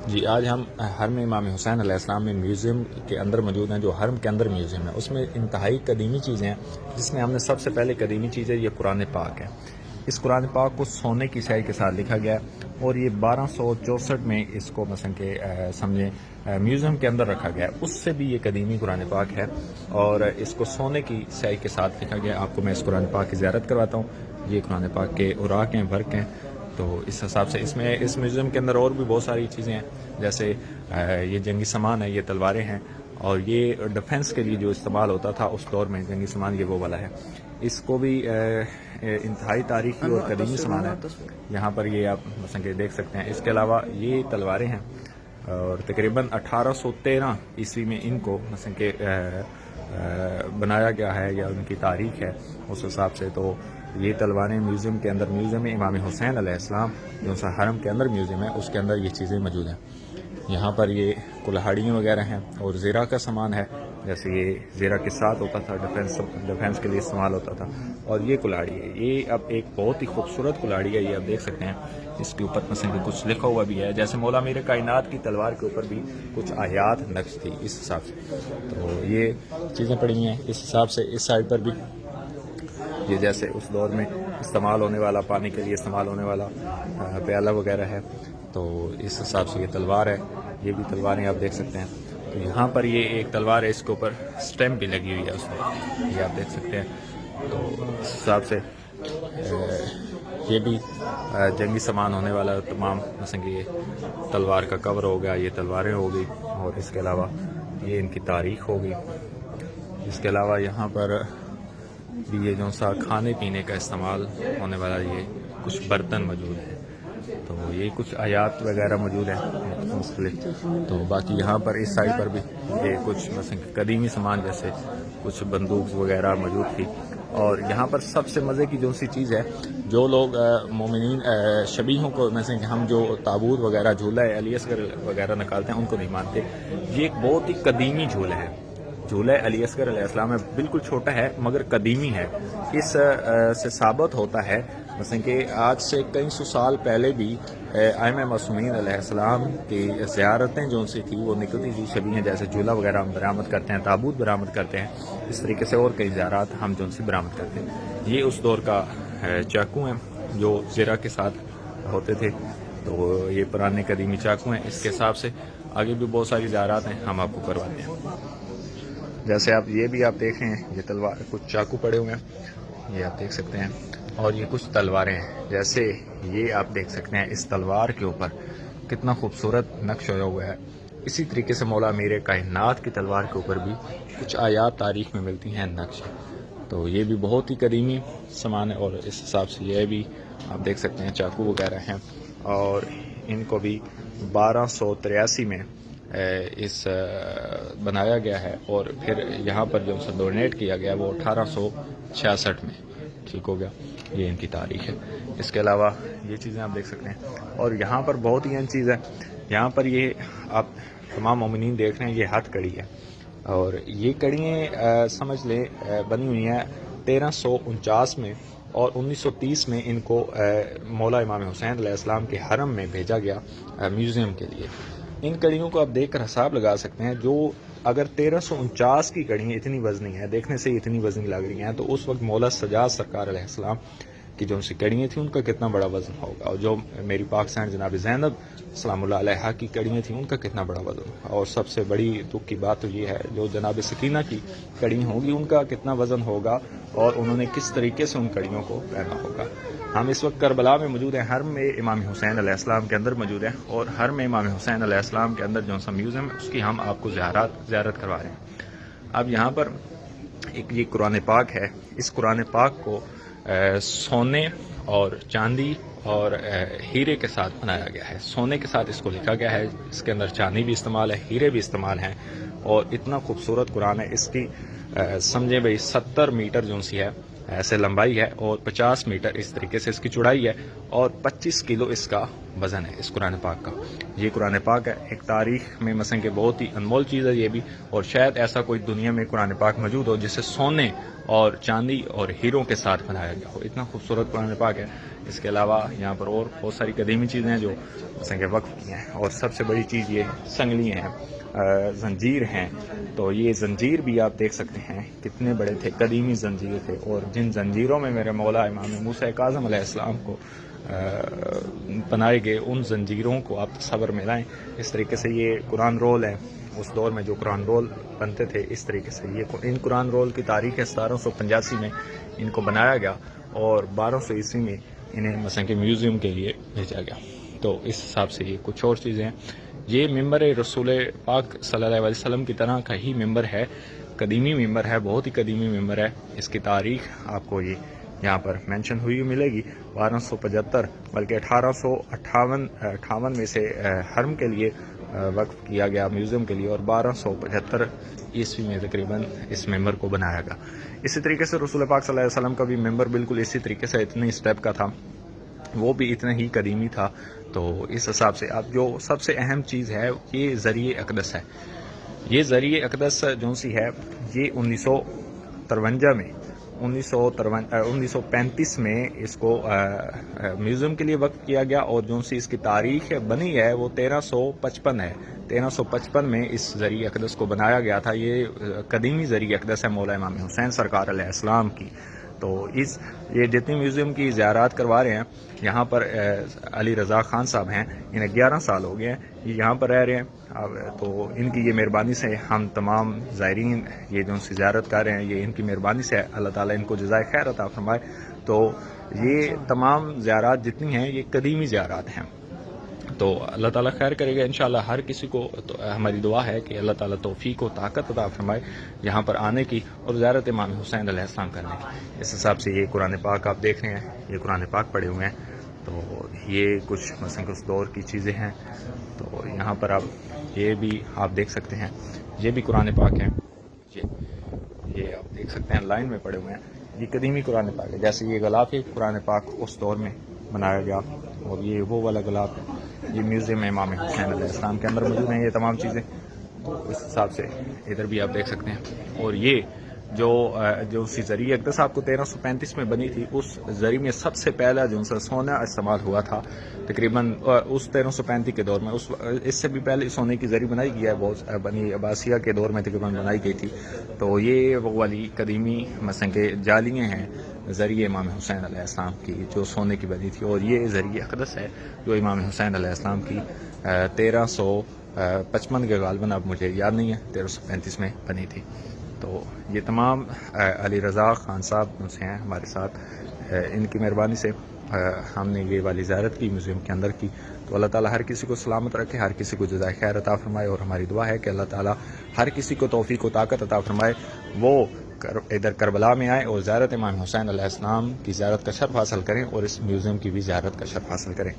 جی آج ہم حرم امام حسین علیہ السلام میں میوزیم کے اندر موجود ہیں، جو حرم کے اندر میوزیم ہے، اس میں انتہائی قدیمی چیزیں ہیں، جس میں ہم نے سب سے پہلے قدیمی چیز ہے یہ قرآن پاک ہے۔ اس قرآن پاک کو سونے کی سیاہی کے ساتھ لکھا گیا ہے اور یہ 1264 میں اس کو مثلا کہ سمجھیں میوزیم کے اندر رکھا گیا ہے۔ اس سے بھی یہ قدیمی قرآن پاک ہے اور اس کو سونے کی سیاہی کے ساتھ لکھا گیا ہے۔ آپ کو میں اس قرآن پاک کی زیارت کرواتا ہوں۔ یہ قرآن پاک کے اوراق ہیں، برق ہیں، تو اس حساب سے اس میوزیم کے اندر اور بھی بہت ساری چیزیں ہیں، جیسے یہ جنگی سامان ہے، یہ تلواریں ہیں، اور یہ ڈیفنس کے لیے جو استعمال ہوتا تھا اس دور میں جنگی سامان، یہ وہ والا ہے۔ اس کو بھی انتہائی تاریخی اور قدیمی سامان ہے۔ یہاں پر یہ آپ مثلا کہ دیکھ سکتے ہیں۔ اس کے علاوہ یہ تلواریں ہیں اور تقریباً 1813 عیسوی میں ان کو مثلا کہ بنایا گیا ہے، یا ان کی تاریخ ہے اس حساب سے۔ تو یہ تلواریں میوزیم کے اندر، میوزیم امام حسین علیہ السلام جو سا حرم کے اندر میوزیم ہے، اس کے اندر یہ چیزیں موجود ہیں۔ یہاں پر یہ کلہاڑیاں وغیرہ ہیں اور زیرہ کا سامان ہے، جیسے یہ زیرہ کے ساتھ ہوتا تھا، ڈیفنس کے لیے استعمال ہوتا تھا۔ اور یہ کلاڑی ہے، یہ اب ایک بہت ہی خوبصورت کلاڑی ہے، یہ آپ دیکھ سکتے ہیں۔ اس کے اوپر مثلا کہ کچھ لکھا ہوا بھی ہے، جیسے مولا میر کائنات کی تلوار کے اوپر بھی کچھ آیات نقش تھی اس حساب سے۔ تو یہ چیزیں پڑی ہیں اس حساب سے۔ اس سائڈ پر بھی یہ جیسے اس دور میں استعمال ہونے والا، پانی کے لیے استعمال ہونے والا پیالہ وغیرہ ہے، تو اس حساب سے یہ تلوار ہے۔ یہ بھی تلواریں آپ دیکھ سکتے ہیں۔ تو یہاں پر یہ ایک تلوار ہے، اس کے اوپر اسٹیمپ بھی لگی ہوئی ہے اس میں، یہ آپ دیکھ سکتے ہیں۔ تو اس حساب سے یہ بھی جنگی سامان ہونے والا تمام، مثلا کہ یہ تلوار کا کور ہو گیا، یہ تلواریں ہو گئی، اور اس کے علاوہ یہ ان کی تاریخ ہوگی۔ اس کے علاوہ یہاں پر بھی یہ جو سا کھانے پینے کا استعمال ہونے والا یہ کچھ برتن موجود ہیں، تو یہ کچھ آیات وغیرہ موجود ہیں مختلف۔ تو باقی یہاں پر اس سائڈ پر بھی یہ کچھ مثلا قدیمی سامان، جیسے کچھ بندوق وغیرہ موجود تھی۔ اور یہاں پر سب سے مزے کی جو سی چیز ہے، جو لوگ مومنین شبیہوں کو مثلا کہ ہم جو تابوت وغیرہ، جھولا ہے علی اصغر وغیرہ نکالتے ہیں، ان کو نہیں مانتے۔ یہ ایک بہت ہی قدیمی جھولا ہے، جھولا علی اصغر علیہ السلام میں بالکل چھوٹا ہے مگر قدیمی ہے۔ اس سے ثابت ہوتا ہے مثلا کہ آج سے کئی سو سال پہلے بھی ائمہ معصومین علیہ السلام کی زیارتیں جو سی تھی وہ نکلتی تھی شبیہیں، جیسے جھولا وغیرہ ہم برآمد کرتے ہیں، تابوت برآمد کرتے ہیں، اس طریقے سے اور کئی زیارات ہم جو سی برآمد کرتے ہیں۔ یہ اس دور کا چاقو ہیں جو زیرہ کے ساتھ ہوتے تھے، تو یہ پرانے قدیمی چاقو ہیں۔ اس کے حساب سے آگے بھی بہت ساری زیارات ہیں، ہم آپ کو کرواتے ہیں۔ جیسے آپ یہ بھی آپ دیکھ رہے ہیں، یہ تلوار کچھ چاقو پڑے ہوئے ہیں، یہ آپ دیکھ سکتے ہیں، اور یہ کچھ تلواریں ہیں، جیسے یہ آپ دیکھ سکتے ہیں اس تلوار کے اوپر کتنا خوبصورت نقش ہوا ہوا ہے۔ اسی طریقے سے مولا میر کائنات کی تلوار کے اوپر بھی کچھ آیات تاریخ میں ملتی ہیں نقش، تو یہ بھی بہت ہی قدیمی سامان ہے۔ اور اس حساب سے یہ بھی آپ دیکھ سکتے ہیں چاقو وغیرہ ہیں، اور ان کو بھی 1283 میں اس بنایا گیا ہے، اور پھر یہاں پر جو اسے ڈونیٹ کیا گیا وہ 1866 میں ٹھیک ہو گیا۔ یہ ان کی تاریخ ہے۔ اس کے علاوہ یہ چیزیں آپ دیکھ سکتے ہیں، اور یہاں پر بہت ہی اہم چیز ہے، یہاں پر یہ آپ تمام مومنین دیکھ رہے ہیں، یہ ہاتھ کڑی ہے، اور یہ کڑیاں سمجھ لیں بنی ہوئی ہیں 1349 میں، اور 1930 میں ان کو مولا امام حسین علیہ السلام کے حرم میں بھیجا گیا میوزیم کے لیے۔ ان کڑیوں کو آپ دیکھ کر حساب لگا سکتے ہیں، جو اگر 1349 کی کڑیاں اتنی وزنی ہیں، دیکھنے سے اتنی وزنی لگ رہی ہیں، تو اس وقت مولا سجاد سرکار علیہ السلام کی جو سی کڑیاں تھیں ان کا کتنا بڑا وزن ہوگا، اور جو میری پاک سینڈ جناب زینب سلام اللہ علیہ کی کڑیاں تھیں ان کا کتنا بڑا وزن ہوگا۔ اور سب سے بڑی دکھ کی بات تو یہ ہے، جو جناب سکینہ کی کڑی ہوگی ان کا کتنا وزن ہوگا، اور انہوں نے کس طریقے سے ان کڑیوں کو پہنا ہوگا۔ ہم اس وقت کربلا میں موجود ہیں، حرم میں امام حسین علیہ السلام کے اندر موجود ہیں، اور حرم میں امام حسین علیہ السلام کے اندر جو سا میوزیم ہے اس کی ہم آپ کو زیارت کروا رہے ہیں۔ اب یہاں پر ایک یہ قرآن پاک ہے، اس قرآن پاک کو سونے اور چاندی اور ہیرے کے ساتھ بنایا گیا ہے۔ سونے کے ساتھ اس کو لکھا گیا ہے، اس کے اندر چاندی بھی استعمال ہے، ہیرے بھی استعمال ہیں، اور اتنا خوبصورت قرآن ہے۔ اس کی سمجھیں بھائی 70 میٹر جو سی ہے ایسے لمبائی ہے، اور 50 میٹر اس طریقے سے اس کی چوڑائی ہے، اور 25 کلو اس کا وزن ہے اس قرآن پاک کا. یہ قرآن پاک ہے، ایک تاریخ میں مثلا کہ بہت ہی انمول چیز ہے یہ بھی، اور شاید ایسا کوئی دنیا میں قرآن پاک موجود ہو جسے سونے اور چاندی اور ہیروں کے ساتھ بنایا گیا ہو. اتنا خوبصورت قرآن پاک ہے. اس کے علاوہ یہاں پر اور بہت ساری قدیمی چیزیں ہیں جو مثلا کہ وقف کی ہیں، اور سب سے بڑی چیز یہ سنگلی ہیں، زنجیر ہیں. تو یہ زنجیر بھی آپ دیکھ سکتے ہیں کتنے بڑے تھے، قدیمی زنجیر تھے، اور جن زنجیروں میں میرے مولا امام موسیٰ کاظم علیہ السلام کو بنائے گئے، ان زنجیروں کو آپ تصور میں لائیں. اس طریقے سے یہ قرآن رول ہے، اس دور میں جو قرآن رول بنتے تھے اس طریقے سے. یہ ان قرآن رول کی تاریخ ہے 1785 میں ان کو بنایا گیا، اور 1200 عیسوی میں انہیں مثلا کہ میوزیم کے لیے بھیجا گیا. تو اس حساب سے یہ کچھ اور چیزیں ہیں. یہ ممبر رسول پاک صلی اللہ علیہ وسلم کی طرح کا ہی ممبر ہے، قدیمی ممبر ہے، بہت ہی قدیمی ممبر ہے. اس کی تاریخ آپ کو یہ یہاں پر مینشن ہوئی ملے گی. 1275 بلکہ 1858 میں سے حرم کے لیے وقف کیا گیا، میوزیم کے لیے، اور 1275 عیسوی میں تقریباً اس ممبر کو بنایا گیا. اسی طریقے سے رسول پاک صلی اللہ علیہ وسلم کا بھی ممبر بالکل اسی طریقے سے اتنے اسٹیپ کا تھا، وہ بھی اتنا ہی قدیمی تھا. تو اس حساب سے اب جو سب سے اہم چیز ہے یہ ذریعہ اقدس ہے. یہ ذریعہ اقدس جو سی ہے یہ 1953 میں 1935 میں اس کو میوزیم کے لیے وقف کیا گیا، اور جو سی اس کی تاریخ بنی ہے وہ 1355 ہے. 1355 میں اس ذریعہ اقدس کو بنایا گیا تھا. یہ قدیمی ذریعہ اقدس ہے مولا امام حسین سرکار علیہ السلام کی. تو یہ جتنی میوزیم کی زیارات کروا رہے ہیں یہاں پر علی رضا خان صاحب ہیں، انہیں 11 سال ہو گئے ہیں، یہ یہاں پر رہ رہے ہیں. تو ان کی یہ مہربانی سے ہم تمام زائرین یہ جو سے زیارت کر رہے ہیں، یہ ان کی مہربانی سے اللہ تعالیٰ ان کو جزائے خیر عطا فرمائے. تو یہ تمام زیارات جتنی ہیں یہ قدیمی زیارات ہیں. تو اللہ تعالیٰ خیر کرے گا انشاءاللہ. ہر کسی کو تو ہماری دعا ہے کہ اللہ تعالیٰ توفیق و طاقت عطا فرمائے یہاں پر آنے کی اور زیارت امام حسین علیہ السلام کرنے کی. اس حساب سے یہ قرآن پاک آپ دیکھ رہے ہیں، یہ قرآن پاک پڑھے ہوئے ہیں. تو یہ کچھ مثلا اس دور کی چیزیں ہیں. تو یہاں پر آپ یہ بھی آپ دیکھ سکتے ہیں، یہ بھی قرآن پاک ہیں. یہ آپ دیکھ سکتے ہیں لائن میں پڑے ہوئے ہیں. یہ قدیمی قرآن پاک ہے. جیسے یہ غلاف ہے قرآن پاک اس دور میں بنایا گیا، اور یہ وہ والا غلاف ہے. یہ میوزیم امام حسین علیہ السلام کے اندر موجود ہیں یہ تمام چیزیں. اس حساب سے ادھر بھی آپ دیکھ سکتے ہیں. اور یہ جو سی ذریعہ اقدس آپ کو 1335 میں بنی تھی، اس ذریعے میں سب سے پہلا جو سونا استعمال ہوا تھا تقریباً اس 1335 کے دور میں. اس سے بھی پہلے سونے کی ذریعہ بنائی گئی ہے، بہت بنی عباسیہ کے دور میں تقریباً بنائی گئی تھی. تو یہ وہ والی قدیمی مثلا کہ جالیاں ہیں ذریعہ امام حسین علیہ السلام کی جو سونے کی بنی تھی. اور یہ ذریعہ اقدس ہے جو امام حسین علیہ السلام کی 1355 کے غالباً اب مجھے یاد نہیں ہے، 1335 میں بنی تھی. تو یہ تمام علی رضا خان صاحب سے ہیں ہمارے ساتھ، ان کی مہربانی سے ہم نے یہ والی زیارت کی میوزیم کے اندر کی. تو اللہ تعالیٰ ہر کسی کو سلامت رکھے، ہر کسی کو جزائے خیر عطا فرمائے. اور ہماری دعا ہے کہ اللہ تعالیٰ ہر کسی کو توفیق و طاقت عطا فرمائے، وہ ادھر کربلا میں آئے اور زیارت امام حسین علیہ السلام کی زیارت کا شرف حاصل کریں، اور اس میوزیم کی بھی زیارت کا شرف حاصل کریں.